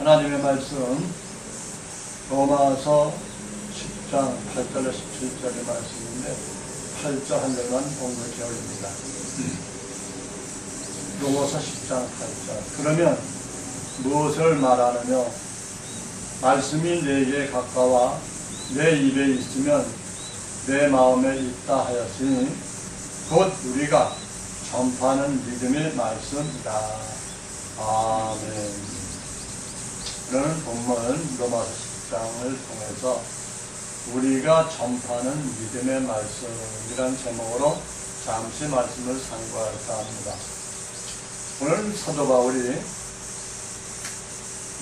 하나님의 말씀 로마서 10장 8절로 17절의 말씀인데 8절 한 절만 공부해 올립니다. 로마서 10장 8절. 그러면 무엇을 말하느냐? 말씀이 내게 가까워 내 입에 있으면 내 마음에 있다 하였으니 곧 우리가 전파하는 믿음의 말씀이다. 아멘. 그러는 본문 로마서 10장을 통해서 우리가 전파하는 믿음의 말씀이라는 제목으로 잠시 말씀을 상고할까 합니다. 오늘 사도 바울이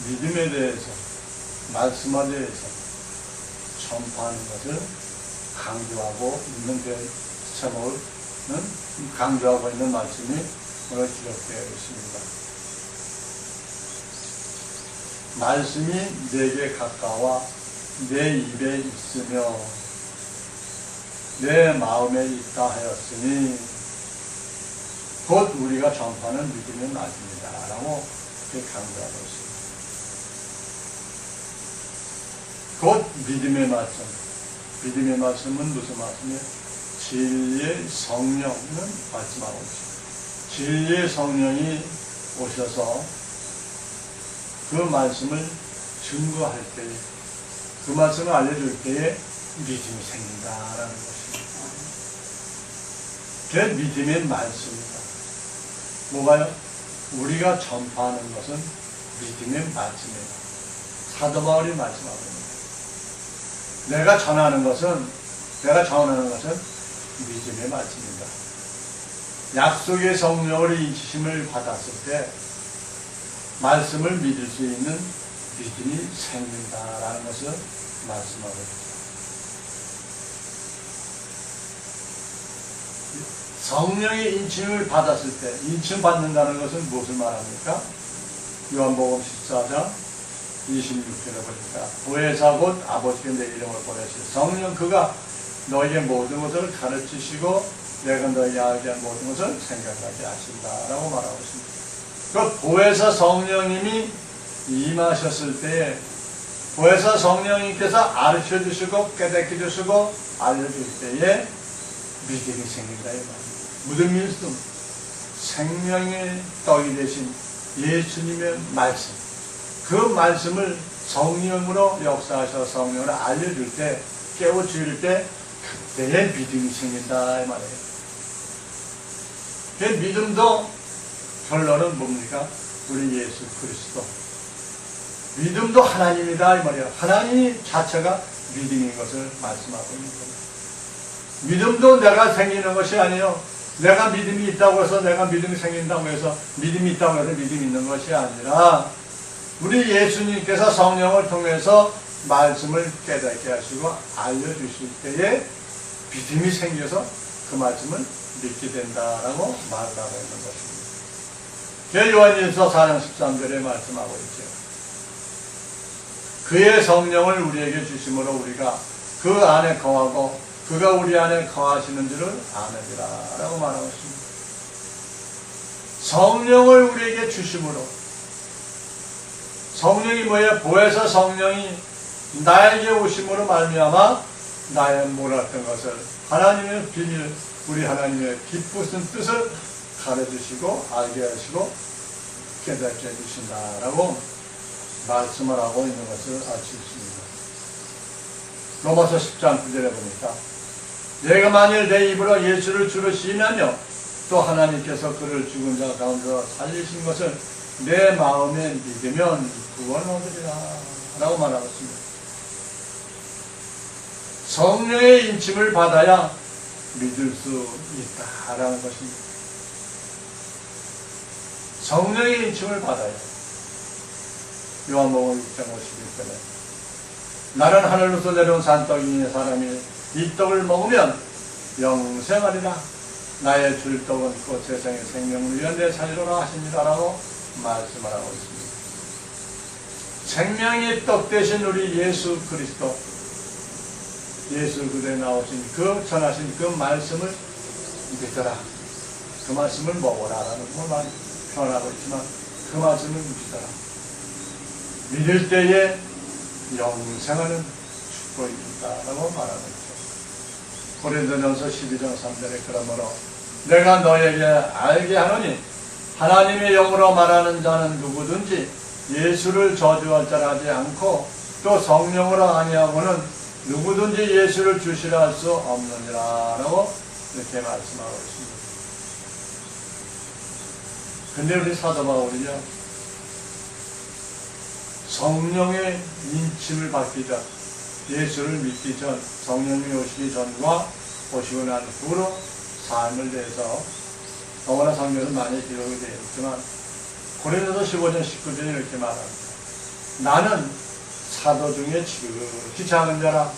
믿음에 대해서, 말씀에 대해서 전파하는 것을 강조하고 있는 제목은 강조하고 있는 말씀이 오늘 기록되어 있습니다. 말씀이 내게 가까워 내 입에 있으며 내 마음에 있다 하였으니 곧 우리가 전파하는 믿음의 말씀이다 라고 이렇게 강조하고 있습니다. 곧 믿음의 말씀. 믿음의 말씀은 무슨 말씀이에요? 진리의 성령은 말씀하고 있습니다. 진리의 성령이 오셔서 그 말씀을 증거할 때에, 그 말씀을 알려줄 때에 믿음이 생긴다라는 것입니다. 그게 믿음의 말씀입니다. 뭐가요? 우리가 전파하는 것은 믿음의 말씀입니다. 사도 바울이 말씀하고 있습니다. 내가 전하는 것은 믿음의 말씀입니다. 약속의 성령으로 인치심을 받았을 때 말씀을 믿을 수 있는 믿음이 생긴다라는 것을 말씀하고 있습니다. 성령의 인침을 받았을 때, 인침 받는다는 것은 무엇을 말합니까? 요한복음 14장 26절에 보니까 보혜사 곧 아버지께 내 이름을 보내실 성령 그가 너에게 모든 것을 가르치시고 내가 너에게 알게 한 모든 것을 생각하게 하신다라고 말하고 있습니다. 그 보혜사 성령님이 임하셨을 때에 보혜사 성령님께서 가르쳐 주시고 깨닫게 주시고 알려줄 때에 믿음이 생긴다 이 말입니다. 무슨 믿음? 생명의 떡이 되신 예수님의 말씀, 그 말씀을 성령으로 역사하셔서 성령으로 알려줄 때, 깨워줄 때 그때에 믿음이 생긴다 이 말이에요. 그 믿음도 결론은 뭡니까? 우리 예수 그리스도. 믿음도 하나님이다 이 말이에요. 하나님 자체가 믿음인 것을 말씀하고 있는 겁니다. 믿음도 내가 생기는 것이 아니에요. 내가 믿음이 있다고 해서 내가 믿음이 생긴다고 해서 믿음이 있다고 해서 믿음이 있는 것이 아니라 우리 예수님께서 성령을 통해서 말씀을 깨닫게 하시고 알려주실 때에 믿음이 생겨서 그 말씀을 믿게 된다라고 말하고 있는 것입니다. 요한일서 4장 13절에 말씀하고 있죠. 그의 성령을 우리에게 주심으로 우리가 그 안에 거하고 그가 우리 안에 거하시는 줄을 아느니라 라고 말하고 있습니다. 성령을 우리에게 주심으로, 성령이 뭐예요? 보혜사 성령이 나에게 오심으로 말미암아 나의 몰랐던 것을 하나님의 비밀, 우리 하나님의 기쁘신 뜻을 가르치시고 알게 하시고 깨닫게 해주신다라고 말씀을 하고 있는 것을 알 수 있습니다. 로마서 10장 9절에 보니까 내가 만일 내 입으로 예수를 주로 시인하며 또 하나님께서 그를 죽은 자 가운데서 살리신 것을 내 마음에 믿으면 구원 얻으리라 라고 말하고 있습니다. 성령의 인침을 받아야 믿을 수 있다라는 것입니다. 성령의 인침을 받아야. 요한복음 6장 51절에 나는 하늘로서 내려온 산떡이니 사람이 이 떡을 먹으면 영생하리라. 나의 줄 떡은 곧 세상의 생명을 위한 내 살리로라 하십니다라고 말씀을 하고 있습니다. 생명의 떡 대신 우리 예수 그리스도, 예수 그대에 나오신 그 전하신 그 말씀을 믿어라. 그 말씀을 먹어라 라는 것만 표현하고 있지만 그 말씀을 믿어라. 믿을 때에 영생하는 축복이 있다라고 말하는 거죠. 고린도전서 12장 3절에 그러므로 내가 너에게 알게 하노니 하나님의 영으로 말하는 자는 누구든지 예수를 저주할 자라 하지 않고 또 성령으로 아니하고는 누구든지 예수를 주시라 할 수 없느니라 라고 이렇게 말씀하고 있습니다. 근데 우리 사도 바울이요, 성령의 인침을 받기 전, 예수를 믿기 전, 성령이 오시기 전과 오시고 난 후로 삶을 대해서 너무나 성경에서 많이 기록이 되어 있지만 고린도서 15장 19절에 이렇게 말합니다. 나는 사도 중에 지극히 작은 자라.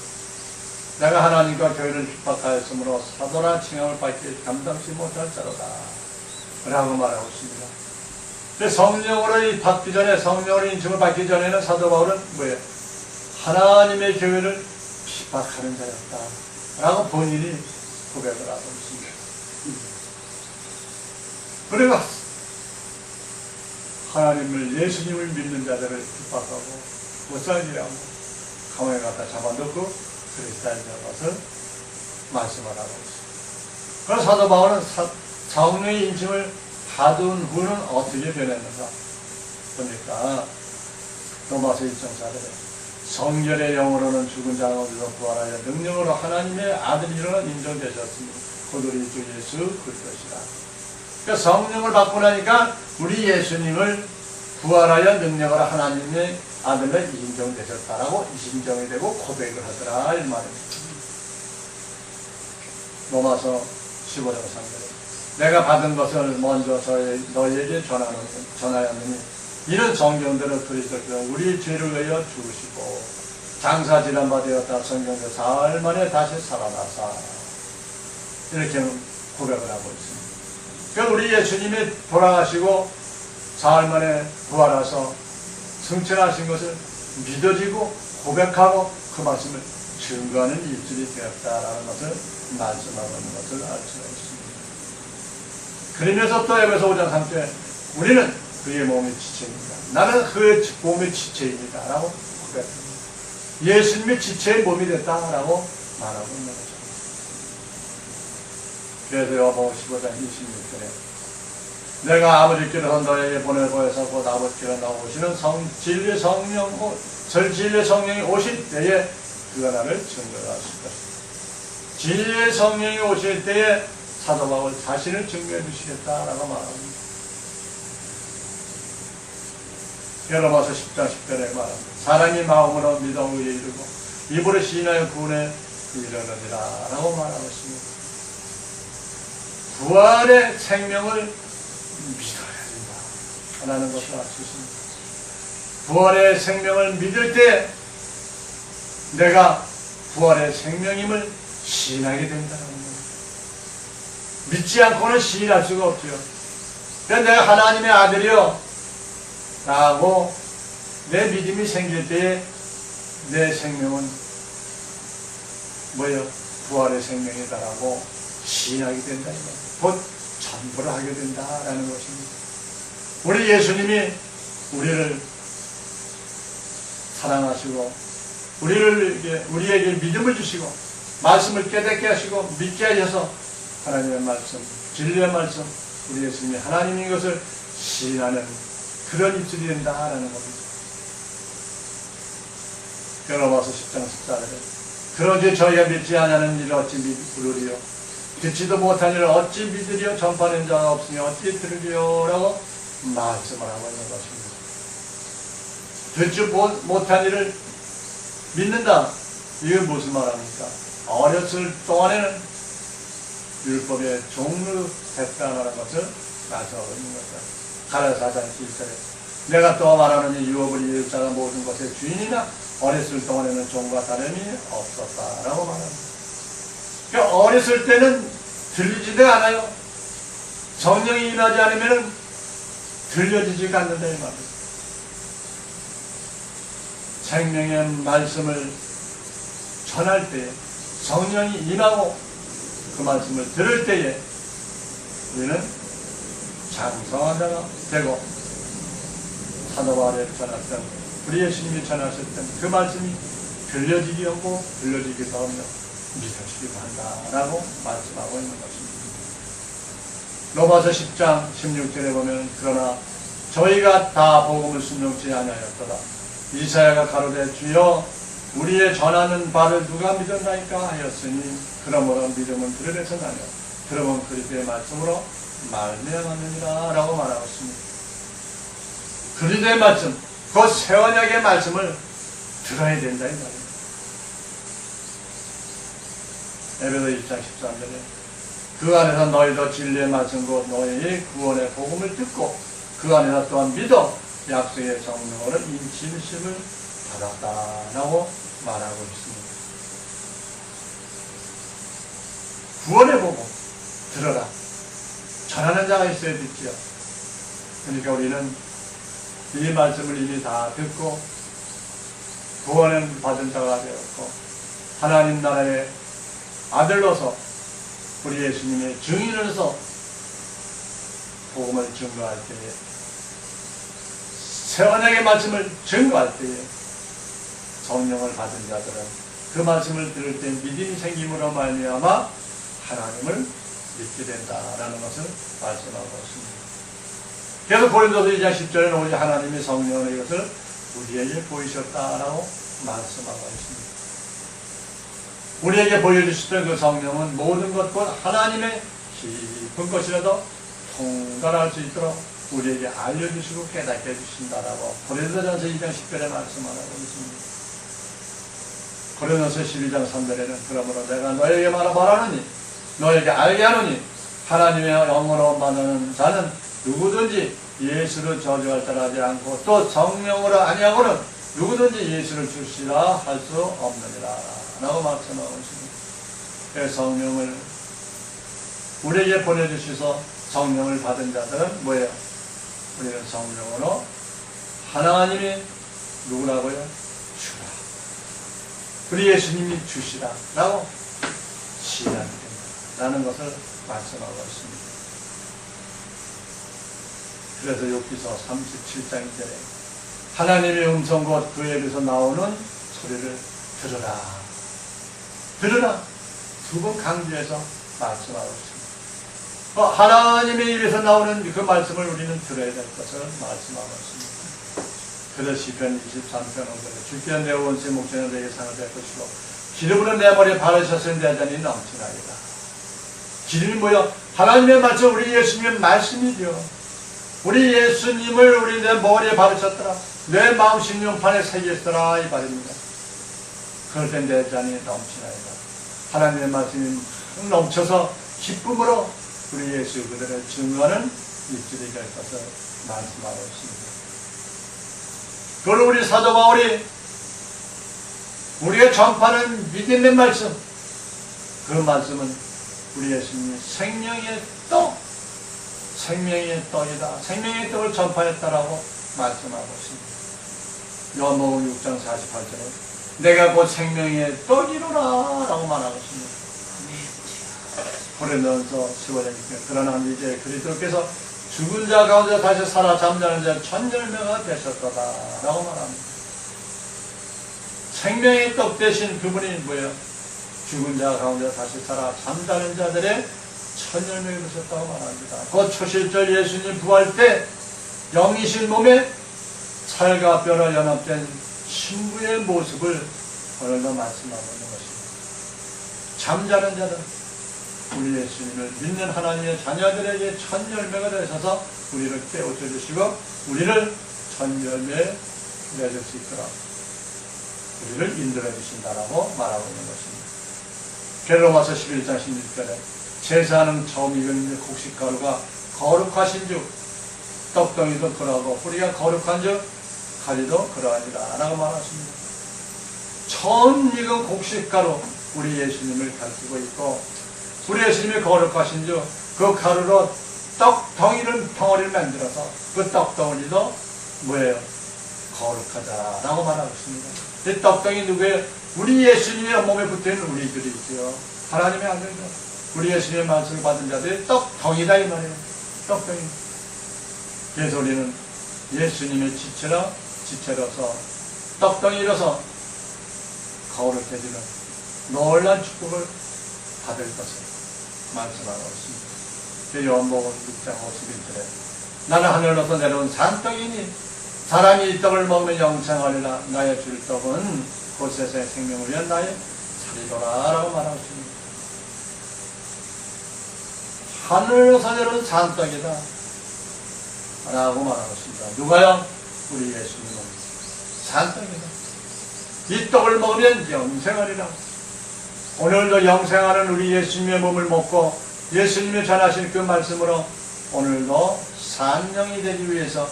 내가 하나님과 교회를 핍박하였으므로 사도나 칭함을 받기 감당치 못할 자로다 라고 말하고 있습니다. 성령으로 받기 전에, 성령으로 인침을 받기 전에는 사도 바울은 뭐예요? 하나님의 교회를 핍박하는 자였다 라고 본인이 고백을 하고 있습니다. 그리고 하나님을, 예수님을 믿는 자들을 핍박하고 못살게 하고 감옥에 갖다 잡아넣고 그리스도인 것을 말씀을 하고 있습니다. 그래서 사도 바울은 성령의 인침을 받은 후는 어떻게 변했는가 보니까 로마서 1장 4절에 성결의 영으로는 죽은 자 가운데서 부활하여 능력으로 하나님의 아들이라 인정되셨습니다. 곧 우리 주 예수 그리스도시라. 그러니까 성령을 받고 나니까 우리 예수님을 부활하여 능력으로 하나님의 아들로 인정되셨다라고 인정이 되고 고백을 하더라 이 말입니다. 로마서 15장 3절에 내가 받은 것을 먼저 너희에게 전하였느니 이는 성경대로 그리스도께서 우리 죄를 위하여 죽으시고 장사 지난바 되었다 성경대 사흘 만에 다시 살아나사 이렇게 고백을 하고 있습니다. 그러니까 우리 예수님이 돌아가시고 사흘 만에 부활하셔서 승천하신 것을 믿어지고 고백하고 그 말씀을 증거하는 입술이 되었다라는 것을 말씀하고 있는 것을 알 수가 있습니다. 그러면서 또 에베소 5장 3절에 우리는 그의 몸의 지체입니다. 나는 그의 몸의 지체입니다 라고 고백합니다. 예수님의 지체의 몸이 됐다라고 말하고 있는 거죠. 그래서 요한복음 15장 26절에 내가 아버지께로 너에게 보내보내서 곧 아버지께로 나오시는 진리의 성령, 진리의 성령이 오실 때에 그가 나를 증거하실 것입니다. 진리의 성령이 오실 때에 사도 바울 자신을 증거해 주시겠다라고 말합니다. 로마서 10장 10절에 말합니다. 사람이 마음으로 믿어 의에 이르고 입으로 시인하여 구원에 이르느니라 라고 말하고 있습니다. 부활의 생명을 믿어야 된다 라는 것을 알 수 있습니다. 부활의 생명을 믿을 때 내가 부활의 생명임을 시인하게 된다는 겁니다. 믿지 않고는 시인할 수가 없죠. 그래서 내가 하나님의 아들이요 라고 내 믿음이 생길 때에 내 생명은 뭐예요? 부활의 생명이다라고 시인하게 된다는 겁니다. 곧 전부를 하게 된다라는 것입니다. 우리 예수님이 우리를 사랑하시고 우리에게 믿음을 주시고 말씀을 깨닫게 하시고 믿게 하셔서 하나님의 말씀, 진리의 말씀, 우리 예수님이 하나님인 것을 시인하는 그런 입술이 된다라는 겁니다. 로마서 10장 14절에 그러지 저희가 믿지 않는 일을 어찌 부르리요 듣지도 못한 일을 어찌 믿으리요 전파하는 자가 없으니 어찌 들으리요 라고 말씀을 하고 있는 것입니다. 듣지 못한 일을 믿는다. 이게 무슨 말합니까? 어렸을 동안에는 율법의 종로 됐다는 것을 말씀하고 있는 것입니다. 가라사서 4장 7절에 내가 또 말하노니 유업을 이을 자가 모든 것의 주인이나 어렸을 동안에는 종과 다름이 없었다라고 말합니다. 그러니까 어렸을 때는 들리지도 않아요. 성령이 임하지 않으면 들려지지가 않는다 이 말입니다. 생명의 말씀을 전할 때 성령이 임하고 그 말씀을 들을 때에 우리는 장성한 자가 되고 사도 바울이 전했던 우리 예수님이 전하실 때는 그 말씀이 들려지기도 하고 들려지기도 하며 믿어지기도 한다라고 말씀하고 있는 것입니다. 로마서 10장 16절에 보면 그러나 저희가 다 복음을 순종치 아니하였도다. 이사야가 가로되 주여 우리의 전하는 바를 누가 믿었나이까 하였으니 그러므로 믿음은 들으려서 나며 들으면 그리스도의 말씀으로 말미암았느니라 라고 말하고 있습니다. 그리스도의 말씀, 그 새 언약의 말씀을 들어야 된다 이 말입니다. 에베소 1장 13절에 그 안에서 너희도 진리의 말씀 곧 너희의 구원의 복음을 듣고 그 안에서 또한 믿어 약속의 성령으로 인치심을 받았다라고 말하고 있습니다. 구원의 복음 들어라. 전하는 자가 있어야 듣지요. 그러니까 우리는 이 말씀을 이미 다 듣고 구원을 받은 자가 되었고 하나님 나라의 아들로서 우리 예수님의 증인으로서 복음을 증거할 때에 새 언약의 말씀을 증거할 때에 성령을 받은 자들은 그 말씀을 들을 때 믿음이 생김으로 말미암아 하나님을 믿게 된다라는 것을 말씀하고 있습니다. 그래서 고린도서 2장 10절에는 오직 하나님이 성령의 것을 우리에게 보이셨다라고 말씀하고 있습니다. 우리에게 보여주셨던 그 성령은 모든 것 곧 하나님의 깊은 것이라도 통달할 수 있도록 우리에게 알려주시고 깨닫게 해주신다라고 고린도전서 2장 10절에 말씀하고 있습니다. 고린도서 12장 3절에는 그러므로 내가 너에게 말하노니 너에게 알게 하노니 하나님의 영으로 만나는 자는 누구든지 예수를 저주할 자라 하지 않고 또 성령으로 아니하고는 누구든지 예수를 주시라 할 수 없느니라 라고 말씀하고 있습니다. 성령을 우리에게 보내주셔서 성령을 받은 자들은 뭐예요? 우리는 성령으로 하나님이 누구라고요? 주라. 우리 예수님이 주시라 라고 시인하게 된다라는 것을 말씀하고 있습니다. 그래서 욥기서 37장 2절에 하나님의 음성 곧 그 입에서 나오는 소리를 들으라. 들으라. 두 번 강조해서 말씀하고 있습니다. 하나님의 입에서 나오는 그 말씀을 우리는 들어야 될 것을 말씀하고 있습니다. 그래서 시편 23편 5절에 주께 내 원수의 목전에 내게 상을 될 것이고 기름으로 내 머리에 바르셨으니 내 잔이 넘치나이다. 기름이 뭐야? 하나님의 말씀, 우리 예수님의 말씀이죠. 우리 예수님을 우리 내 머리에 바르셨더라. 내 마음 심령판에 새겼더라 이 말입니다. 그럴 때 내 잔이 넘치나이다. 하나님의 말씀이 넘쳐서 기쁨으로 우리 예수 그들을 증거하는 입술이 될 것을 말씀하고 있습니다. 그걸 우리 사도 바울이 우리가 전파하는 믿음의 말씀, 그 말씀은 우리 예수님이 생명의 떡, 생명의 떡이다. 생명의 떡을 전파했다라고 말씀하고 있습니다. 요한복음 6장 48절에 내가 곧 생명의 떡이로라 라고 말하고 있습니다. 고린도전서 15장 6절 그러나 이제 그리스도께서 죽은 자 가운데 다시 살아 잠자는 자 천열매가 되셨도다 라고 말합니다. 생명의 떡 대신 그분이 뭐예요? 죽은 자 가운데 다시 살아 잠자는 자들의 천열매가 되셨다고 말합니다. 곧 초실절 예수님 부활 때 영이신 몸에 살과 뼈로 연합된 신부의 모습을 오늘도 말씀하고 있는 것입니다. 잠자는 자들, 우리 예수님을 믿는 하나님의 자녀들에게 천열매가 되셔서 우리를 깨우쳐 주시고 우리를 천열매에 맺을 수 있도록 우리를 인도해 주신다라고 말하고 있는 것입니다. 게르로마서 11장 16절에 제사는 처음 익은 곡식가루가 거룩하신 즉 떡덩이도 그러하고 뿌리가 거룩한 즉 가지도 그러하니라 라고 말하십니다. 처음 익은 곡식가루 우리 예수님을 가르치고 있고 우리 예수님이 거룩하신 즉 그 가루로 덩어리를 만들어서 그 떡덩어리도 뭐예요? 거룩하다라고 말하고 있습니다. 이 떡덩이 누구예요? 우리 예수님의 몸에 붙어있는 우리들이 있어요. 하나님의 아들들, 우리 예수님의 말씀을 받은 자들이 떡덩이다 이 말이에요. 떡덩이. 그래서 우리는 예수님의 지체라 지체로서 떡덩이로서 거울을 깨지는 놀란 축복을 받을 것을 말씀하고 있습니다. 요한복음 6장 51절에 나는 하늘로서 내려온 산떡이니 사람이 이 떡을 먹으면 영생하리라. 나의 줄 떡은 곳에서의 생명을 위한 나의 살이더라 라고 말하고 있습니다. 하늘로서 내려온 산떡이다 라고 말하고 있습니다. 누가요? 우리 예수님은 산떡이다. 이 떡을 먹으면 영생하리라. 오늘도 영생하는 우리 예수님의 몸을 먹고 예수님이 전하신 그 말씀으로 오늘도 산영이 되기 위해서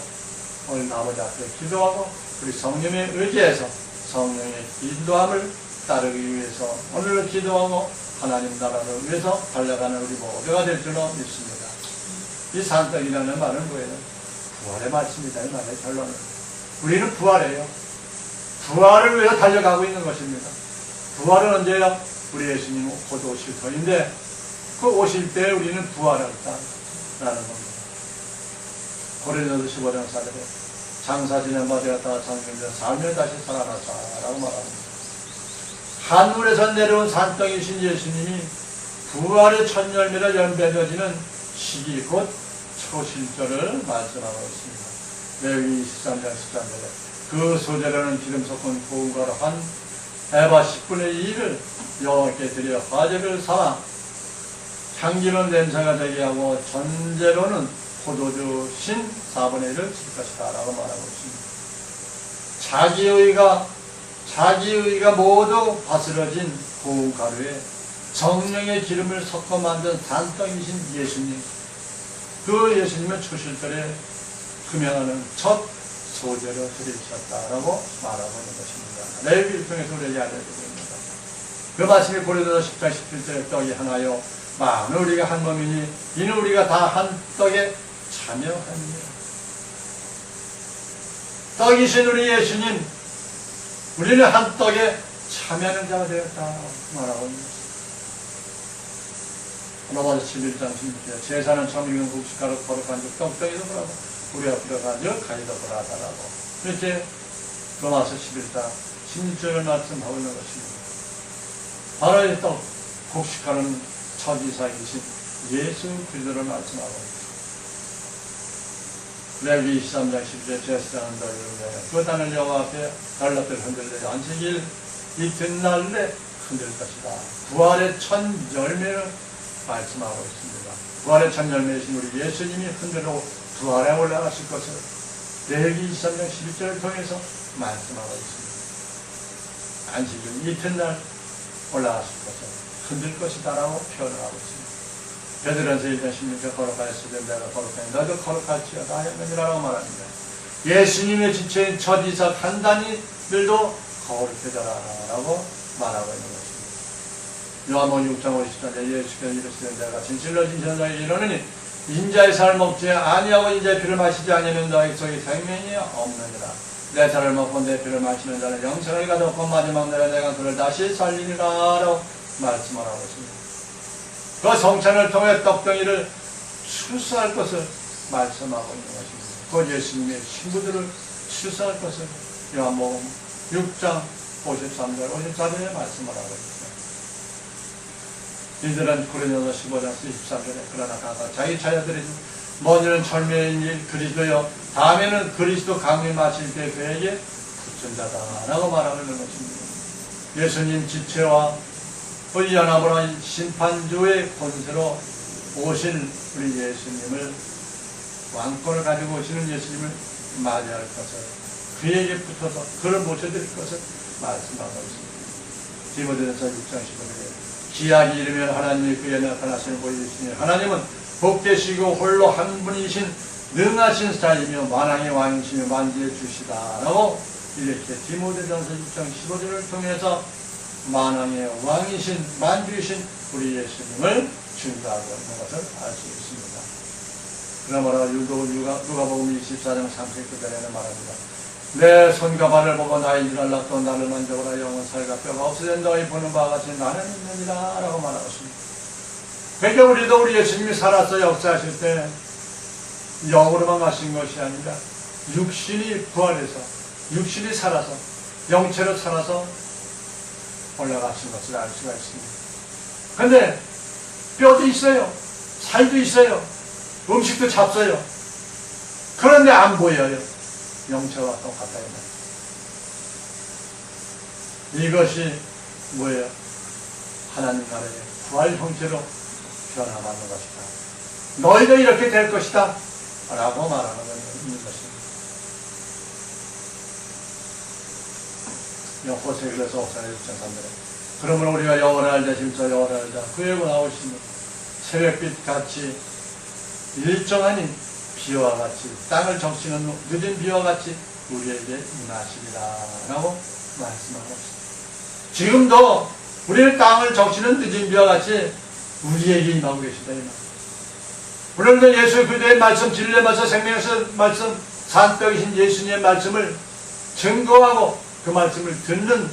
오늘 아버지 앞에 기도하고 우리 성령의 의지에서 성령의 인도함을 따르기 위해서 오늘도 기도하고 하나님 나라를 위해서 달려가는 우리 모두가 될 줄로 믿습니다. 이 산떡이라는 말은 뭐예요? 부활의 말씀이다. 이 말의 결론은 우리는 부활이에요. 부활을 위해서 달려가고 있는 것입니다. 부활은 언제요? 우리 예수님 곧 오실 터인데 그 오실 때 우리는 부활했다라는 겁니다. 고린도서 15장 4절에 장사 지낸 바 되었다가 장명되어 살며 다시 살아나자라고 말합니다. 하늘에서 내려온 산떡이신 예수님이 부활의 첫 열매로 연배되어지는 시기 곧 초실절을 말씀하고 있습니다. 레위기 23장 13절에 그 소재로는 기름 섞은 고운가루 한 에바 10분의 2를 여호와께 드려 화제를 삼아 향기는 냄새가 되게 하고 전제로는 포도주 신 4분의 1을 칠 것이다 라고 말하고 있습니다. 자기의가 모두 바스러진 고운 가루에 성령의 기름을 섞어 만든 산떡이신 예수님, 그 예수님은 초실절에 투명하는 첫 소재로 드리셨다라고 말하고 있는 것입니다. 레위기를 통해서 우리에게 알려주고 있습니다. 그 말씀이 고린도서 10장 17절에 떡이 하나요 많은 우리가 한 몸이니 이는 우리가 다 한 떡에 참여합니다. 떡이신 우리 예수님, 우리는 한 떡에 참여하는 자가 되었다 말하고 있습니다. 로마서 11장 16절 제사는 처음 익은 곡식가루 거룩한 즉 떡덩이도 보라고 우리가 들어간 즉 가지도 보라다라고 이렇게 로마서 11장 16절을 말씀하고 있는 것입니다. 바로 이 떡, 곡식가루는 처지사이신 예수 그리스도를 말씀하고 있습니다. 레위기 23장 10절 제사장은 너희를 위하여 그 단을 여호와 앞에 달라들 흔들되 안식일 이튿날에 흔들 것이다. 부활의 첫 열매를 말씀하고 있습니다. 부활의 첫 열매이신 우리 예수님이 흔들어 부활에 올라가실 것을 레위기 23장 11절을 통해서 말씀하고 있습니다. 안식일 이튿날 올라가실 것을 흔들 것이다 라고 표현을 하고 있습니다. 베드로전서 1장 16절 거룩하였으되 내가 거룩하니 너도 거룩할지어다 하였느니라고 말합니다. 예수님의 지체인 첫 이삭 한 단위들도 거룩해져라 라고 말하고 있는 것입니다. 요한복음 6장 50절에 예수께서 이르시되 내가 진실로 진실로 이르노니 인자의 살을 먹지 아니하고 인자의 피를 마시지 아니하면 너희 속에 생명이 없느니라. 내 살을 먹고 내 피를 마시는 자는 영생을 가졌고 마지막 날에 내가 그를 다시 살리니라 라고 말씀을 하고 있습니다. 그 성찬을 통해 떡덩이를 출수할 것을 말씀하고 있는 것입니다. 그 예수님의 친구들을 출수할 것을 요한복음 6장 53절 54절에 말씀을 하고 있습니다. 이들은 고린도서 15장 23절에 그러나 가서 자기 자녀들이 먼저는 철매인 일 그리스도여 다음에는 그리스도 강림하실 때 그에게 붙은 자다라고 말하고 있는 것입니다. 예수님 지체와 의연함으로 심판주의 권세로 오신 우리 예수님을 왕권을 가지고 오시는 예수님을 맞이할 것을 그에게 붙어서 그를 모셔드릴 것을 말씀하고 있습니다. 디모데전서 6장 15절에 기약이 이르면 하나님이 그에 나타나시는 보이시니 하나님은 복되시고 홀로 한 분이신 능하신 자이며 만왕의 왕이시며 만주의 주시다 라고 이렇게 디모데전서 6장 15절을 통해서 만왕의 왕이신 만주이신 우리 예수님을 증거하고 있는 것을 알 수 있습니다. 그러므로 누가복음 24장 39절에는 말합니다. 내 손과 발을 보고 나인 줄 알라 또 나를 만져보라 영은 살과 뼈가 없어진 너희 보는 바와 같이 나는 있느니라 라고 말하고 있습니다. 그러니까 우리도 우리 예수님이 살아서 역사하실 때 영으로만 하신 것이 아니라 육신이 부활해서 육신이 살아서 영체로 살아서 올라가신 것을 알 수가 있습니다. 그런데 뼈도 있어요. 살도 있어요. 음식도 잡숴요. 그런데 안 보여요. 영체와 똑같아요. 이것이 뭐예요? 하나님 나라의 부활 형태로 변화받는 것이다. 너희도 이렇게 될 것이다 라고 말하는 있는 것입니다. 호세 그래서 옥사의 6.3절에 그러므로 우리가 영원을 알자 짐서 영원을 알자 그에 나오시는 새벽빛 같이 일정한 비와 같이 땅을 적시는 늦은 비와 같이 우리에게 임하시리라 라고 말씀하고 있습니다. 지금도 우리의 땅을 적시는 늦은 비와 같이 우리에게 임하고 계시다. 오늘도 예수 그리스도의 말씀, 진리의 말씀, 생명의 말씀, 산떡이신 예수님의 말씀을 증거하고 그 말씀을 듣는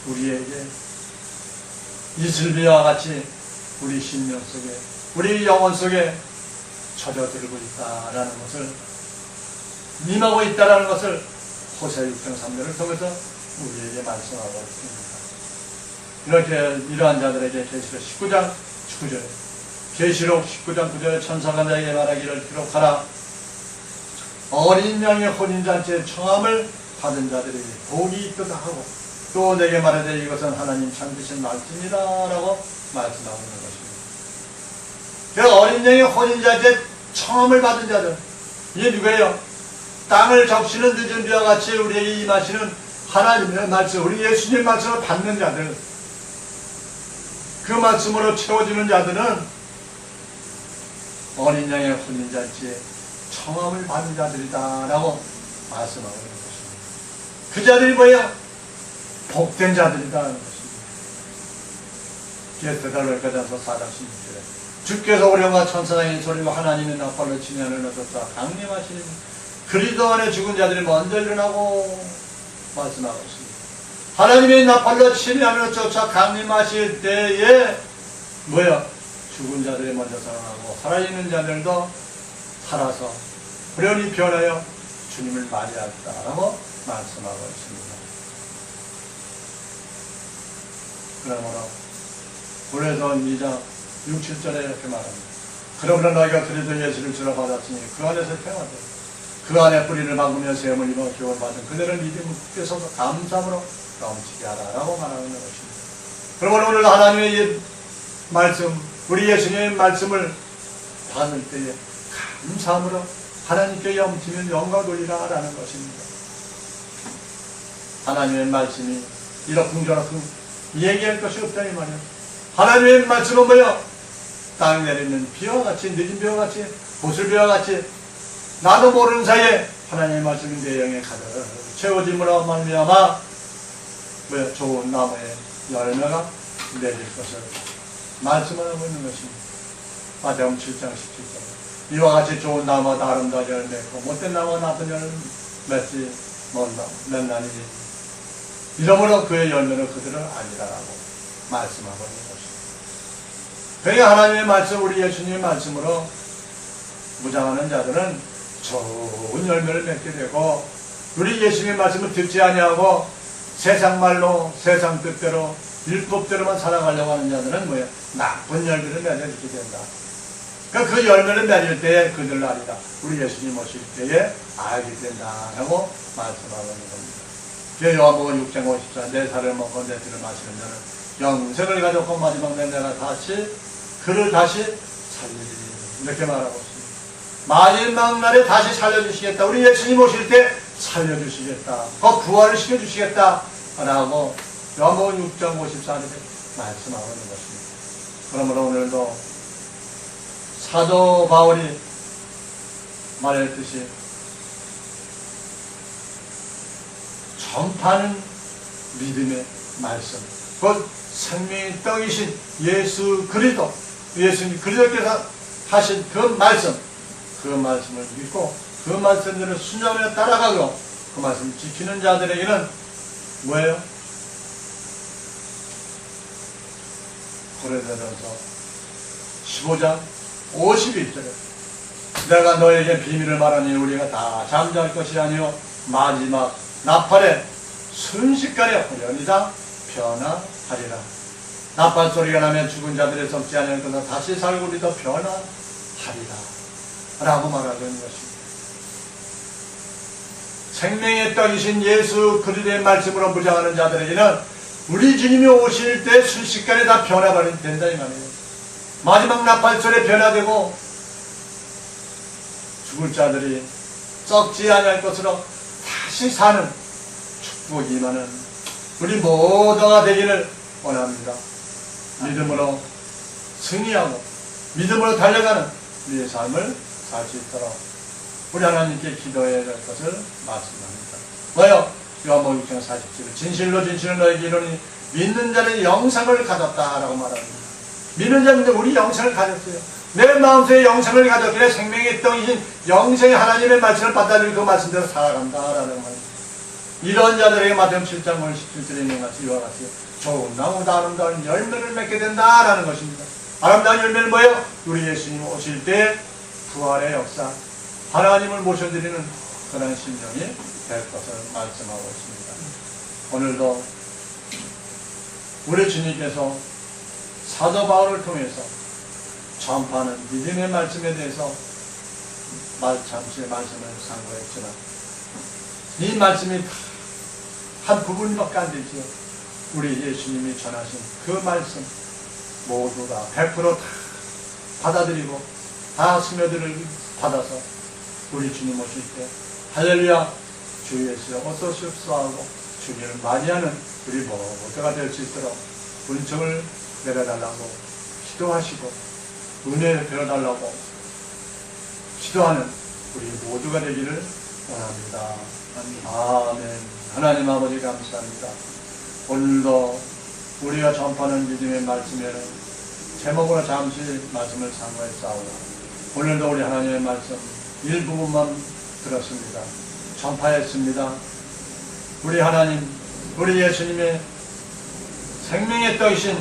우리에게 이슬비와 같이 우리 심령 속에, 우리 영혼 속에 젖어들고 있다라는 것을, 임하고 있다라는 것을 호세 6.3절을 통해서 우리에게 말씀하고 있습니다. 이렇게 이러한 자들에게 계시록 19장 19절에 계시록 19장 9절에 천사가 내게 말하기를 기록하라. 어린 양의 혼인잔치에 청함을 받은 자들이 복이 있도다 하고 또 내게 말하되 이것은 하나님 참으신 말씀이다 라고 말씀하고 있는 것입니다. 그 어린 양의 혼인잔치에 청함을 받은 자들, 이게 누구예요? 땅을 적시는 늦은 비와 같이 우리에게 임하시는 하나님의 말씀, 우리 예수님의 말씀을 받는 자들, 그 말씀으로 채워지는 자들은 어린 양의 혼인잔치에 청함을 받는 자들이다 라고 말씀하고 있는 것입니다. 그 자들이 뭐예요? 복된 자들이다 하는 것입니다. 데살로니가전서 4장 16절에 주께서 오령과 천사장의 소리고 하나님의 나팔로 치면을 얻었다 강림하시니 그리스도 안에 죽은 자들이 먼저 일어나고 말씀하고 있습니다. 하나님의 나팔로 치면을 쫓아 강림하실 때에 뭐야? 죽은 자들이 먼저 살아나고 살아있는 자들도 살아서 불연히 변하여 주님을 맞이하였다라고 말씀하고 있습니다. 그러므로 고레서 2장 6, 7절에 이렇게 말합니다. 그러므로 너희가 그리스도 예수를 주로 받았으니 그 안에서 평안되 그 안에 뿌리를 막으며 세움을 입어 교훈 받은 그들을 믿음께서 감사함으로 넘치게 하라라고 말하는 것입니다. 그러므로 오늘 하나님의 말씀, 우리 예수님의 말씀을 받을 때에 감사함으로 하나님께 넘치는 영광 돌리라 라는 것입니다. 하나님의 말씀이 이러쿵저러쿵 얘기할 것이 없다 이 말이에요. 하나님의 말씀은 뭐예요? 땅 내리는 비와 같이, 늦은 비와 같이, 보슬비와 같이 나도 모르는 사이에 하나님의 말씀이 내 영에 가득 채워짐으로 말미암아 뭐야? 좋은 나무의 열매가 내릴 것을 말씀을 하고 있는 것입니다. 마태복음 7장 17절 이와 같이 좋은 나무가 아름다운 열매 맺고 못된 나무가 나쁜 열매 맺지 못나니 이러므로 그의 열매를 그들을 알리라라고 말씀하고 있는 것입니다. 그러니까 하나님의 말씀, 우리 예수님의 말씀으로 무장하는 자들은 좋은 열매를 맺게 되고 우리 예수님의 말씀을 듣지 아니하고 세상 말로 세상 뜻대로 율법대로만 살아가려고 하는 자들은 뭐예요? 나쁜 열매를 맺게 된다. 그러니까 그 열매를 맺을 때에 그들 알리라. 우리 예수님 오실 때에 알게 된다라고 말씀하고 있는 겁니다. 요한복음 6장 54 내 살을 먹고 내 피를 마시는 자는 영생을 가졌고 마지막 날 내가 다시 그를 다시 살리리 이렇게 말하고 있습니다. 마지막 날에 다시 살려주시겠다. 우리 예수님 오실 때 살려주시겠다. 부활을 시켜주시겠다 라고 요한복음 6장 54절에 말씀하고 있는 것입니다. 그러므로 오늘도 사도 바울이 말했듯이 전파는 믿음의 말씀, 곧 생명의 떡이신 예수 그리스도, 예수님 그리스도께서 하신 그 말씀을 믿고 그 말씀들을 순종하며 따라가고 그 말씀을 지키는 자들에게는 뭐예요? 고린도전서 15장 51절에 내가 너에게 비밀을 말하니 우리가 다 잠잘 것이 아니요 마지막 나팔에 순식간에 호련히 다 변화하리라. 나팔 소리가 나면 죽은 자들의 썩지 않을 거나 다시 살고 우리도 변화하리라 라고 말하고 있는 것입니다. 생명의 떡이신 예수 그리스도의 말씀으로 무장하는 자들에게는 우리 주님이 오실 때 순식간에 다 변화된다 이 말이에요. 마지막 나팔 소리에 변화되고 죽을 자들이 썩지 아니할 것으로 다시 사는 축복이 임하는 우리 모두가 되기를 원합니다. 믿음으로 승리하고 믿음으로 달려가는 우리의 삶을 살 수 있도록 우리 하나님께 기도해야 될 것을 말씀합니다. 뭐요? 요한복음 6장 47절 진실로 진실로 너에게 이르노니 믿는 자는 영생을 가졌다라고 말합니다. 믿는 자는 우리 영생을 가졌어요. 내 마음속에 영생을 가졌기에 생명의 떡이신 영생의 하나님의 말씀을 받아들이고 그 말씀대로 살아간다라는 말입니다. 이런 자들에게 마태복음 7장 17절에 있는 같이 이와 같이 좋은 나무보다 아름다운 열매를 맺게 된다라는 것입니다. 아름다운 열매는 뭐예요? 우리 예수님 오실 때 부활의 역사, 하나님을 모셔드리는 그런 심령이 될 것을 말씀하고 있습니다. 오늘도 우리 주님께서 사도 바울을 통해서 전파하는 믿음의 말씀에 대해서 잠시 말씀을 상고했지만 이 말씀이 한 부분밖에 안 되지요. 우리 예수님이 전하신 그 말씀 모두 다 100% 다 받아들이고 다 스며들을 받아서 우리 주님 오실 때 할렐루야 주 예수여 어서 오십시오 하고 주님을 맞이하는 우리 모두가 될 수 있도록 은총을 내려달라고 기도하시고 은혜를 베어달라고 기도하는 우리 모두가 되기를 원합니다. 아멘. 하나님 아버지 감사합니다. 오늘도 우리가 전파하는 믿음의 말씀에는 제목으로 잠시 말씀을 상고했사오나 오늘도 우리 하나님의 말씀 일부분만 들었습니다. 전파했습니다. 우리 하나님, 우리 예수님의 생명의 떡이신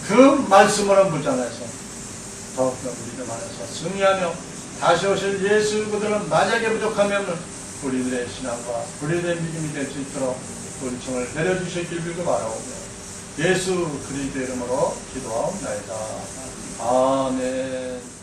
그 말씀으로 무장해서 더욱더 우리들 안에서 승리하며 다시 오실 예수 그들은 만약에 부족하면 우리들의 신앙과 우리들의 믿음이 될 수 있도록 은총을 내려주시길 빌고 바라오며 예수 그리스도의 이름으로 기도하옵나이다. 아멘.